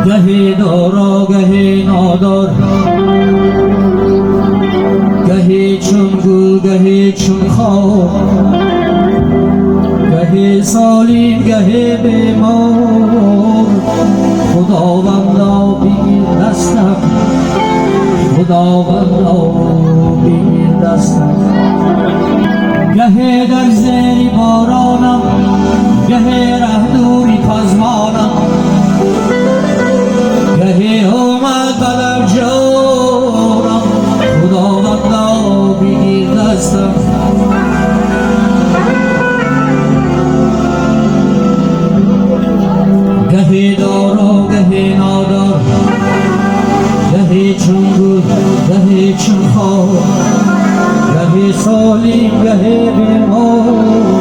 گهی دارا گهی نادار، گهی چون گل گهی چون خواب، گهی سالیم گهی بیمار. خداوندا بگیر دستم، خداوندا بگیر دستم. گهی در زیر بارانم، گهی ره دوری پزمانم، گهی اومد بدم جانم. خداوندا بگیر دستم. گهی دارا گهی نادار، گهی چون گل گهی چون خواب، گهی سالیم گهی بیمار.